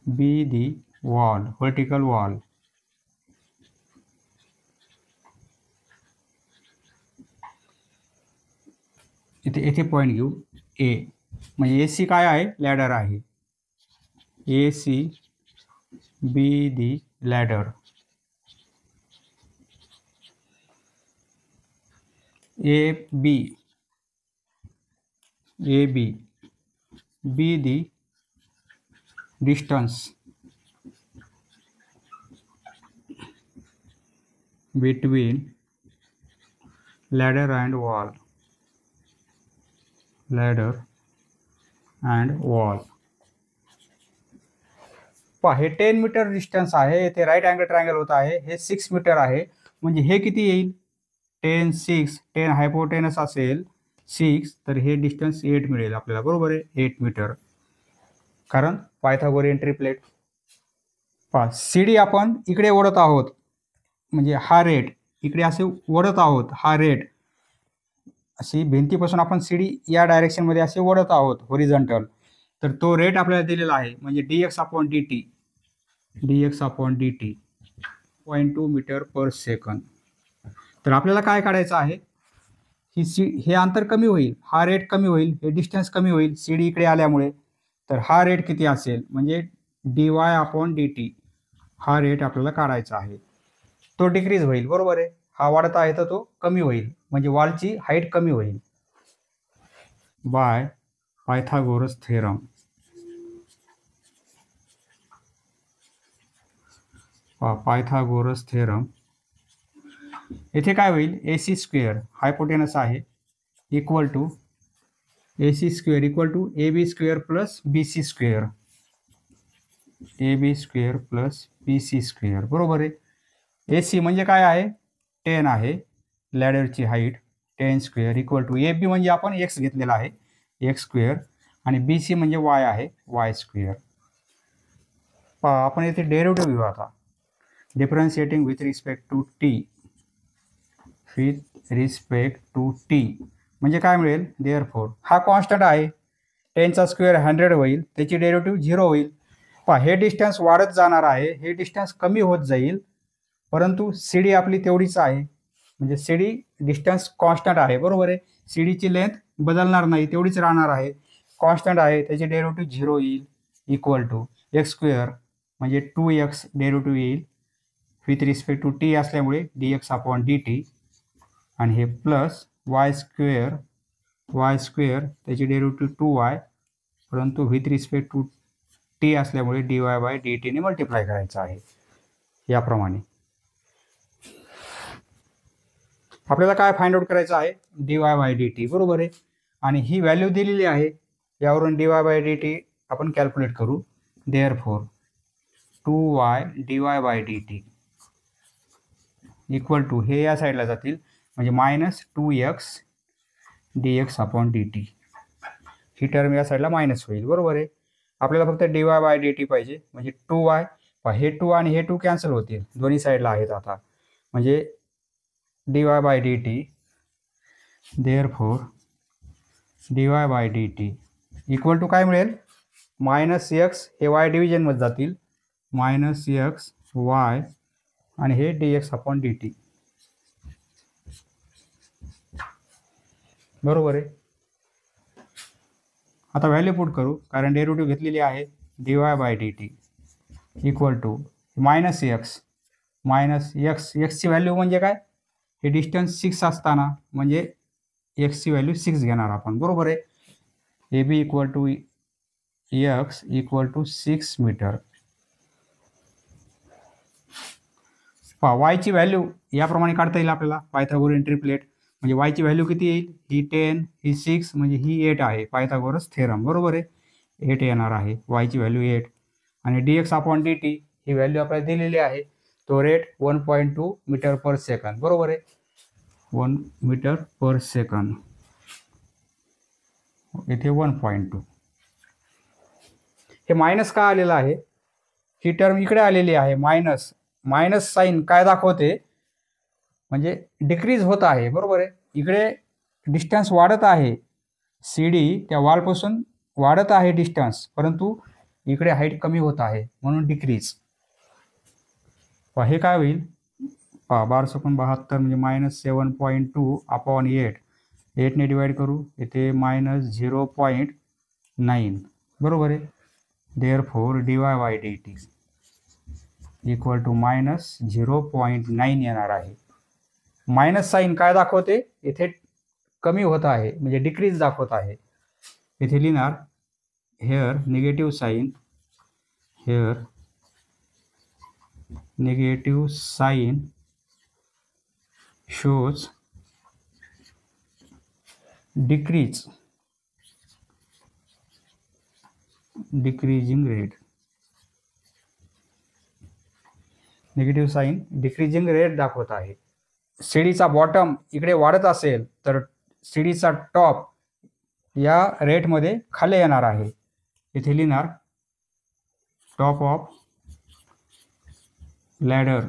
be the wall, vertical wall. इथे पॉईंट घेऊ A, म्हणजे AC काय आहे, लॅडर आहे. AC be the ladder. AB be the distance between ladder and wall, ladder and wall. हे 10 metre distance आहे. येथे right angle triangle होत आहे. हे 6 मीटर आहे, म्हणजे हे किती येईल, 10 6 10 हायपोटेनस असेल 6, तर हे डिस्टन्स 8 मिळेल आपल्याला. बरोबर आहे, 8 मीटर, कारण पायथागोरियन ट्रिपलेट. सीडी आपण इकडे ओढत आहोत, म्हणजे हा रेट इकडे असे ओढत आहोत, हा रेट अशी भिंतीपासून आपण सीडी या डायरेक्शनमध्ये असे ओढत आहोत होरिझॉन्टल, तर तो रेट आपल्याला दिलेला आहे, म्हणजे dx upon dt, dx upon dt 0.2 metre per second. तर आपल्याला काय काढायचं आहे, हे अंतर कमी होईल, हा रेट कमी होईल, हे डिस्टन्स कमी होईल सीडी इकडे आल्यामुळे. तर हा रेट किती असेल, म्हणजे dy अपॉन dt, हा रेट आपल्याला काढायचा आहे. तो डिक्रीज होईल. बरोबर आहे, हा वाढत आहे तर तो कमी होईल, म्हणजे वॉलची हाईट कमी होईल. By Pythagoras theorem. Pythagoras theorem. येथे काय होईल, AC स्क्वेअर हायपोटेनस आहे equal to AC square equal to AB square plus BC square, AB square plus BC square. बरोबर आहे. AC म्हणजे काय आहे, 10 आहे, लॅडरची height 10 square equal to AB म्हणजे आपण x घेतलेला आहे, x स्क्वेअर, आणि BC म्हणजे y आहे, y स्क्वेअर. आपण येथे डेरिव्हेटिव्ह घेऊ आता. Differentiating with respect to t, with respect to t म्हणजे काय मिळेल, देअरफॉर हा कॉन्स्टंट आहे, 10चा स्क्वेअर 100 होईल, त्याची डेरिव्हेटिव्ह 0 होईल. हे डिस्टन्स वाढत जाणार आहे, हे डिस्टन्स कमी होत जाईल, परंतु सीडी आपली तेवढीच आहे, म्हणजे सीडी डिस्टन्स कॉन्स्टंट आहे. बरोबर आहे, सीडीची लेंथ बदलणार नाही, तेवढीच राहणार आहे, कॉन्स्टंट आहे, त्याची डेरिव्हेटिव्ह 0 येईल इक्वल टू x स्क्वेअर म्हणजे 2x डेरिव्हेटिव्ह येईल विथ रिस्पेक्ट टू t असल्यामुळे dx अपॉन dt, आणि हे प्लस y स्क्वेअर त्याची डेरिव्हेटिव्ह 2y, परंतु विथ रिस्पेक्ट टू t असल्यामुळे dy बाय dt ने मल्टिप्लाय करायचं आहे. याप्रमाणे आपल्याला काय फाइंड आउट करायचं आहे, dy बाय dt. बरोबर आहे, आणि ही व्हॅल्यू दिलेली आहे, यावरून dy बाय dt आपण कॅल्क्युलेट करू. Therefore 2y dy by dt equal to, हे या साईडला जातील, म्हणजे minus 2x dx upon dt. ही टर्म या साईडला मायनस होईल. बरोबर आहे, आपल्याला फक्त dy बाय dt पाहिजे, म्हणजे 2y, हे 2 आणि हे 2 कॅन्सल होतील, दोन्ही साईडला आहेत आता, म्हणजे dy by dt. Therefore dy by dt equal to काय मिळेल, मायनस x, हे y डिव्हिजनमध्ये जातील, मायनस x y, आणि हे dx अपॉन dt. बरोबर आहे. आता व्हॅल्यू पुट करू, कारण डेरिव्हेटिव्ह घेतलेली आहे. dy by dt equal to minus x ची व्हॅल्यू म्हणजे काय, हे डिस्टन्स 6 असताना, म्हणजे x ची व्हॅल्यू 6 घेणार आपण. बरोबर आहे, AB equal to x equal to 6 metre. y ची व्हॅल्यू याप्रमाणे काढता येईल आपल्याला, पायथागोरियन ट्रिपलेट. म्हणजे वायची व्हॅल्यू किती येईल, ही 10, ही 6, म्हणजे ही 8 आहे. पायथागोरस थेरम, बरोबर आहे. 8 येणार आहे, वायची व्हॅल्यू 8. आणि dx/dt ही व्हॅल्यू आपल्याला दिलेली आहे. तो रेट 1.2 मीटर पर सेकंद, बरोबर आहे. 1 मीटर पर सेकंद, इथे 1.2. हे मायनस का आलेलं आहे, ही टर्म इकडे आलेली आहे. मायनस साईन काय दाखवते, म्हणजे डिक्रीज होत आहे, बरोबर आहे. इकडे डिस्टन्स वाढत आहे, सीडी त्या वॉलपासून वाढत आहे डिस्टन्स, परंतु इकडे हाईट कमी होत आहे, म्हणून डिक्रीज. हे काय होईल, 1272 म्हणजे -7.2/8. 8ने डिवाइड करू, इथे -0.9, बरोबर आहे. देअरफॉर dy/dt इक्वल टू -0.9 येणार आहे. मायनस साईन काय दाखवते, इथे कमी होत आहे, म्हणजे डिक्रीज दाखवत आहे. इथे लिहिणार here negative sign, here negative sign shows decreasing rate. Negative sign decreasing rate दाखवत आहे. सीडीचा बॉटम इकडे वाढत असेल तर सीडीचा टॉप या रेटमध्ये खाली येणार आहे. इथे लिहिणार top of ladder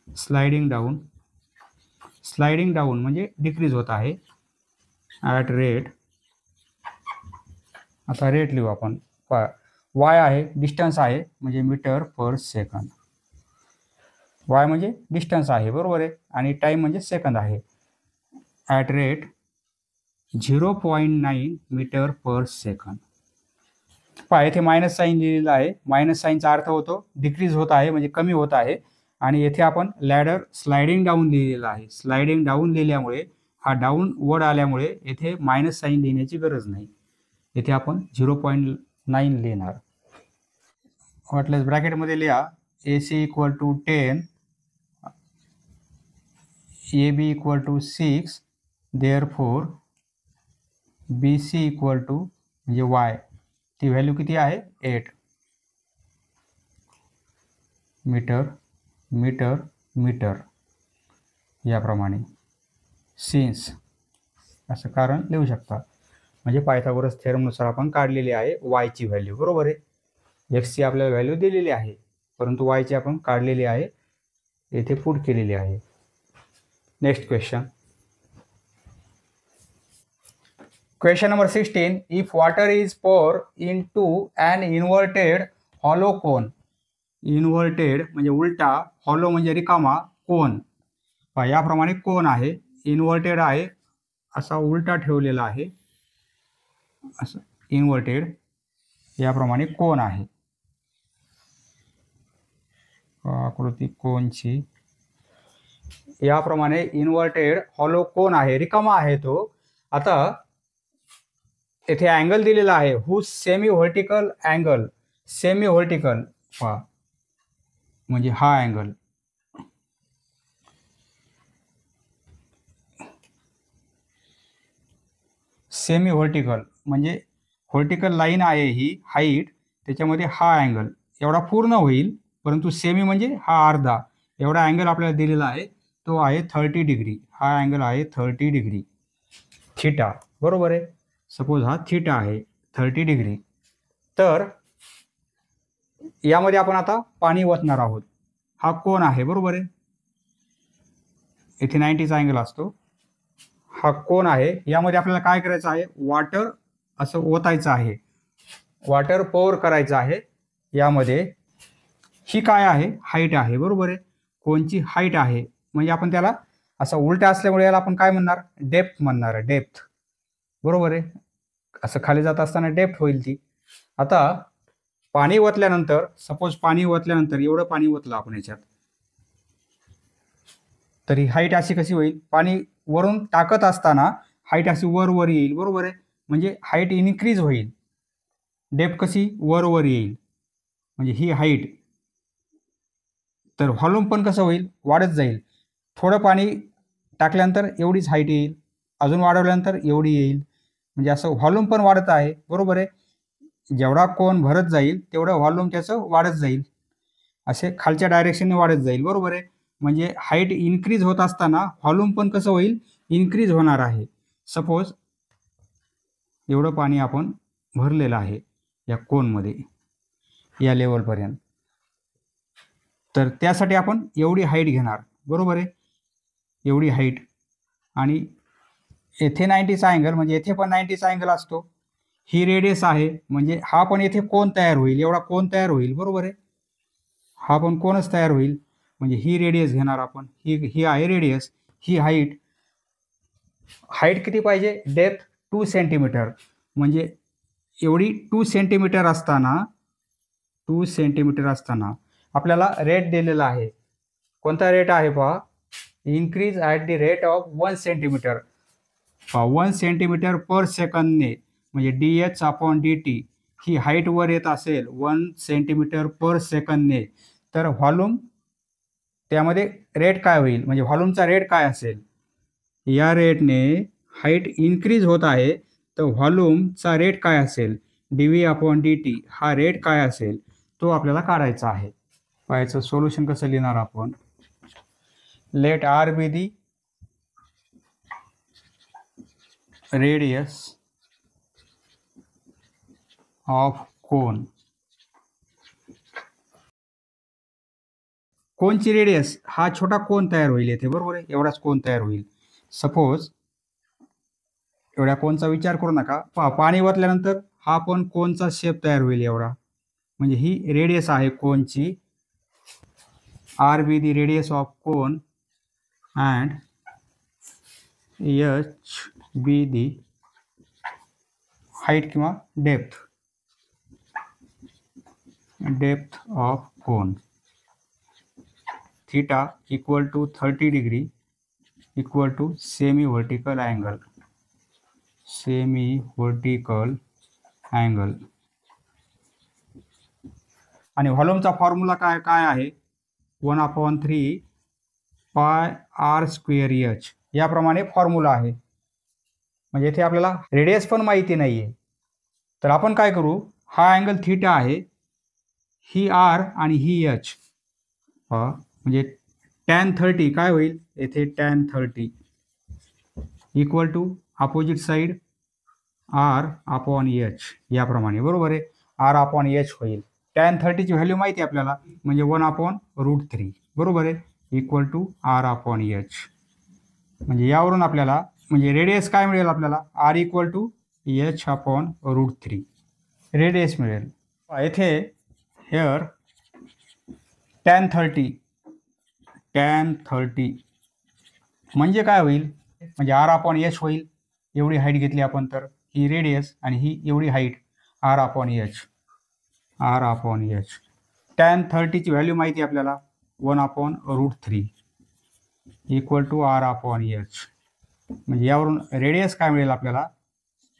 sliding down म्हणजे डिक्रीज होत आहे ॲट रेट. आता रेट लिहू आपण. वाय आहे, डिस्टन्स आहे, म्हणजे मीटर पर सेकंद. वाय म्हणजे डिस्टन्स आहे, बरोबर आहे. आणि टाईम म्हणजे सेकंद आहे. At rate 0.9 metre per second. इथे मायनस साईन लिहिलेला आहे. मायनस साईनचा अर्थ होतो डिक्रीज होत आहे, म्हणजे कमी होत आहे. आणि येथे आपण लॅडर स्लाइडिंग डाऊन लिहिलेला आहे. स्लाइडिंग डाऊन लिहिल्यामुळे, हा डाऊन वर्ड आल्यामुळे येथे मायनस साईन लिहिण्याची गरज नाही. येथे आपण 0.9 लिहिणार. वाटल्यास ब्रॅकेटमध्ये लिहा AC equal to 10, AB equal to 6, therefore BC equal to, म्हणजे वाय ती व्हॅल्यू किती आहे, 8 मीटर याप्रमाणे. सिन्स असं कारण लिहू शकता. म्हणजे पायथागोरस थेरमनुसार आपण काढलेली आहे वायची व्हॅल्यू, बरोबर आहे. एक्सची आपल्याला व्हॅल्यू दिलेली आहे, परंतु वायची आपण काढलेली आहे, येथे पुट केलेली आहे. Next question number 16. If water is pour into an inverted hollow cone. Inverted म्हणजे उलटा, हॉलो म्हणजे रिकामा, कोन याप्रमाणे कोन आहे. इन्व्हर्टेड आहे, असा उलटा ठेवलेला आहे, असं इन्व्हर्टेड याप्रमाणे कोन आहे. आकृती कोनची याप्रमाणे इन्व्हर्टेड हॉलो कोन आहे, रिकामा आहे तो. आता येथे अँगल दिलेला आहे, who semi vertical angle. Semi vertical म्हणजे हा अँगल, सेमी व्हर्टिकल म्हणजे व्हर्टिकल लाईन आहे ही हाईट, त्याच्यामध्ये हा अँगल एवढा पूर्ण होईल, परंतु सेमी म्हणजे हा अर्धा. एवढा अँगल आपल्याला दिलेला आहे, तो आहे 30 डिग्री. हा अँगल आहे 30 डिग्री थिटा, बरोबर आहे. सपोज हा थिटा आहे 30 डिग्री. तर यामध्ये आपण आता पाणी ओतणार आहोत. हा कोन आहे, बरोबर आहे. इथे 90चा अँगल असतो. हा कोन आहे, यामध्ये आपल्याला काय करायचं आहे, वॉटर असं ओतायचं आहे, वॉटर पोर करायचं आहे यामध्ये. ही काय आहे, हाईट आहे, बरोबर आहे. कोनची हाईट आहे, म्हणजे आपण त्याला असं उलटा असल्यामुळे याला आपण काय म्हणणार, डेप्थ म्हणणार, डेप्थ, बरोबर आहे. असं खाली जात असताना डेप्थ होईल ती. आता पाणी ओतल्यानंतर, सपोज पाणी ओतल्यानंतर एवढं पाणी ओतलं आपण याच्यात, तर ही हाईट अशी कशी होईल, पाणी वरून टाकत असताना हाईट अशी वर येईल, बरोबर आहे. म्हणजे हाईट इन्क्रीज होईल, डेप्थ कशी वर येईल, म्हणजे ही हाईट तर व्हॉल्यूम पण कसं होईल, वाढत जाईल. थोडं पाणी टाकल्यानंतर एवढीच हाईट येईल, अजून वाढवल्यानंतर एवढी येईल, म्हणजे असं व्हॉल्यूम पण वाढत आहे. बरोबर आहे. जेवढा कोन भरत जाईल तेवढं व्हॉल्यूम त्याचं वाढत जाईल, असे खालच्या डायरेक्शनने वाढत जाईल. बरोबर आहे. म्हणजे हाईट इन्क्रीज होत असताना व्हॉल्यूम पण कसं होईल, इन्क्रीज होणार आहे. सपोज एवढं पाणी आपण भरलेलं आहे या कोनमध्ये या लेवलपर्यंत, तर त्यासाठी आपण एवढी हाईट घेणार. बरोबर आहे. एवढी हाईट, आणि येथे 90चा अँगल, म्हणजे येथे पण 90चा अँगल असतो. ही रेडियस आहे, म्हणजे हा पण येथे कोन तयार होईल, एवढा कोन तयार होईल. बरोबर आहे. हा पण कोनच तयार होईल, म्हणजे ही रेडियस घेणार आपण. ही आहे रेडियस, ही हाईट. हाईट किती पाहिजे, डेप्थ 2 सेंटीमीटर, म्हणजे एवढी 2 सेंटीमीटर असताना आपल्याला रेट दिलेला आहे. कोणता रेट आहे पहा, increase at the rate of 1 centimeter. 1 centimeter per सेकंदने, म्हणजे dh/dt ही हाईट वर येत असेल 1 सेंटीमीटर पर सेकंदने, तर व्हॉल्यूम त्यामध्ये रेट काय होईल, म्हणजे व्हॉल्यूमचा रेट काय असेल. या रेटने हाईट इन्क्रीज होत आहे, तर व्हॉल्यूमचा रेट काय असेल, dv/dt हा रेट काय असेल तो आपल्याला काढायचा आहे. याचं सोल्युशन कसं लिहिणार आपण, let R be the radius of cone. कोनची रेडियस, हा छोटा कोन तयार होईल येथे. बरोबर आहे. एवढाच कोन तयार होईल. सपोज एवढ्या कोनचा विचार करू नका. पाणी ओतल्यानंतर हा पण कोनचा शेप तयार होईल एवढा, म्हणजे ही रेडियस आहे कोनची. R be the radius of cone and H be the height किंवा depth of cone. Theta equal to 30 degree equal to semi vertical angle. आणि व्हॉल्यूमचा फॉर्म्युला काय आहे, 1/3 पाय r²h याप्रमाणे फॉर्म्युला आहे. म्हणजे इथे आपल्याला रेडियस पण माहिती नाही आहे, तर आपण काय करू, हा अँगल थीटा आहे, ही r आणि ही h, म्हणजे tan 30 काय होईल, येथे tan 30 equal to opposite side r/h याप्रमाणे. बरोबर आहे. r/h होईल. tan 30ची व्हॅल्यू माहिती आहे आपल्याला, म्हणजे 1/√3. बरोबर आहे. Equal to r/h. म्हणजे यावरून आपल्याला, म्हणजे रेडियस काय मिळेल आपल्याला, r equal to h/√3 radius मिळेल. येथे हेअर tan 30 म्हणजे काय होईल, म्हणजे r/h होईल. एवढी हाईट घेतली आपण, तर ही रेडियस आणि ही एवढी हाईट r/h. tan 30ची व्हॅल्यू माहिती आहे आपल्याला, 1/√3 इक्वल टू r/h. म्हणजे यावरून रेडियस काय मिळेल आपल्याला,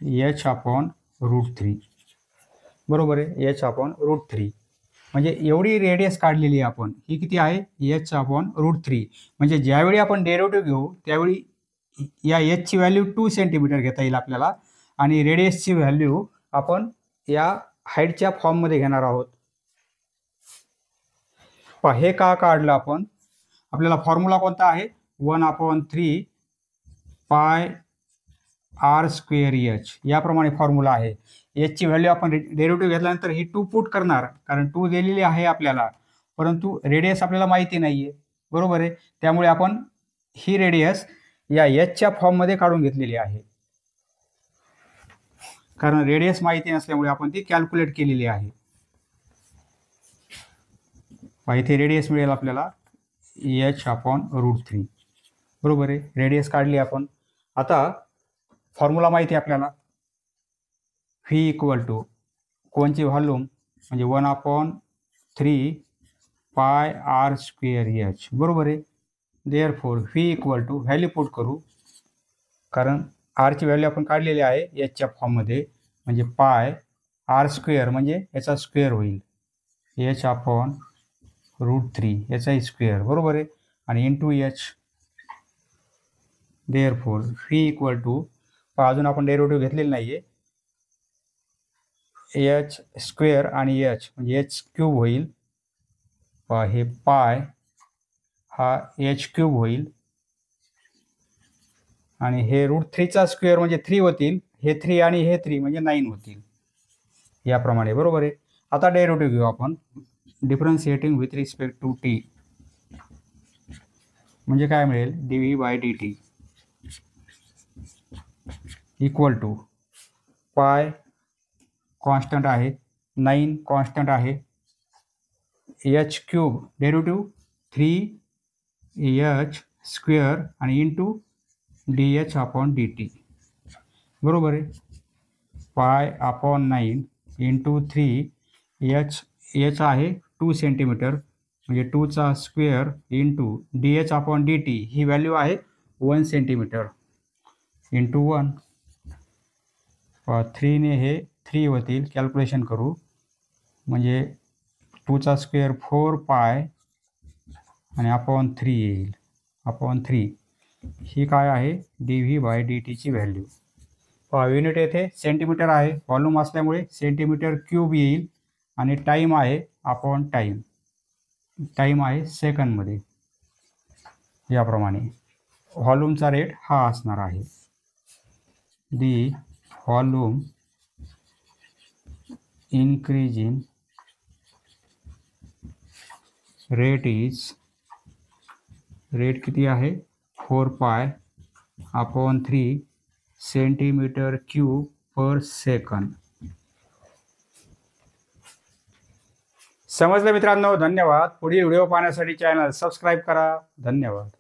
h/√3. बरोबर आहे. h/√3 म्हणजे एवढी रेडियस काढलेली आहे आपण, ही किती आहे, h/√3. म्हणजे ज्यावेळी आपण डेरिव्हेटिव्ह घेऊ त्यावेळी या एचची व्हॅल्यू 2 सेंटीमीटर घेता येईल आपल्याला, आणि रेडियसची व्हॅल्यू आपण या हाईटच्या फॉर्ममध्ये घेणार आहोत. हे का काढलं आपण, आपल्याला फॉर्म्युला कोणता आहे, 1/3 पाय r²h याप्रमाणे फॉर्म्युला आहे. एचची व्हॅल्यू आपण डेरिव्हेटिव्ह घेतल्यानंतर ही 2 पुट करणार, कारण 2 दिलेली आहे आपल्याला, परंतु रेडियस आपल्याला माहिती नाही आहे. बरोबर आहे. त्यामुळे आपण ही रेडियस या एचच्या फॉर्ममध्ये काढून घेतलेली आहे, कारण रेडियस माहिती नसल्यामुळे आपण ती कॅल्क्युलेट केलेली आहे. इथे रेडियस मिळेल आपल्याला h/√3. बरोबर आहे. रेडियस काढली आपण. आता फॉर्म्युला माहिती आहे आपल्याला, व्ही इक्वल टू कोनची व्हॉल्यूम, म्हणजे 1/3 पाय r²h. बरोबर आहे. Therefore V equal to, value put करू, कारण आरची व्हॅल्यू आपण काढलेली आहे एचच्या फॉर्ममध्ये, म्हणजे पाय r² म्हणजे याचा स्क्वेअर होईल, h/√3 √3 याचा स्क्वेअर बरोबर आहे आणि into H. Therefore V equal to अजून आपण डेरिव्हेटिव्ह घेतलेलं नाही आहे. एच स्क्वेअर आणि एच म्हणजे एच क्यूब होईल. हे पाय हा एच क्यूब होईल आणि हे √3चा स्क्वेअर म्हणजे 3 होतील. हे 3 आणि हे 3 म्हणजे 9 होतील याप्रमाणे बरोबर आहे. आता डेरिव्हेटिव्ह घेऊ आपण differentiating with respect to t म्हणजे काय मिळेल dv/dt इक्वल टू पाय कॉन्स्टंट आहे, 9 कॉन्स्टंट आहे, H cube derivative 3h square आणि इंटू dh/dt बरोबर आहे. पाय अपॉन 9 इंटू 3h आहे 2 सेंटीमीटर म्हणजे 2चा स्क्वेअर इंटू dh/dt ही व्हॅल्यू आहे 1 सेंटीमीटर इंटू 1. 3ने हे 3 होतील कॅल्क्युलेशन करू म्हणजे 2चा स्क्वेअर 4 पाय आणि अपॉन 3 येईल. अपॉन 3 ही काय आहे dv/dt व्हॅल्यू. युनिट येथे सेंटीमीटर आहे, व्हॉल्यूम असल्यामुळे सेंटीमीटर क्यूब येईल आणि टाईम आहे अपॉन टाईम. टाईम आहे सेकंडमध्ये. याप्रमाणे व्हॉल्यूमचा रेट हा असणार आहे. The volume increasing rate is rate किती आहे 4 pi upon 3 centimeter cube per second. समजलं मित्रांनो? धन्यवाद. पुढील व्हिडिओ पाहण्यासाठी चॅनल सबस्क्राईब करा. धन्यवाद.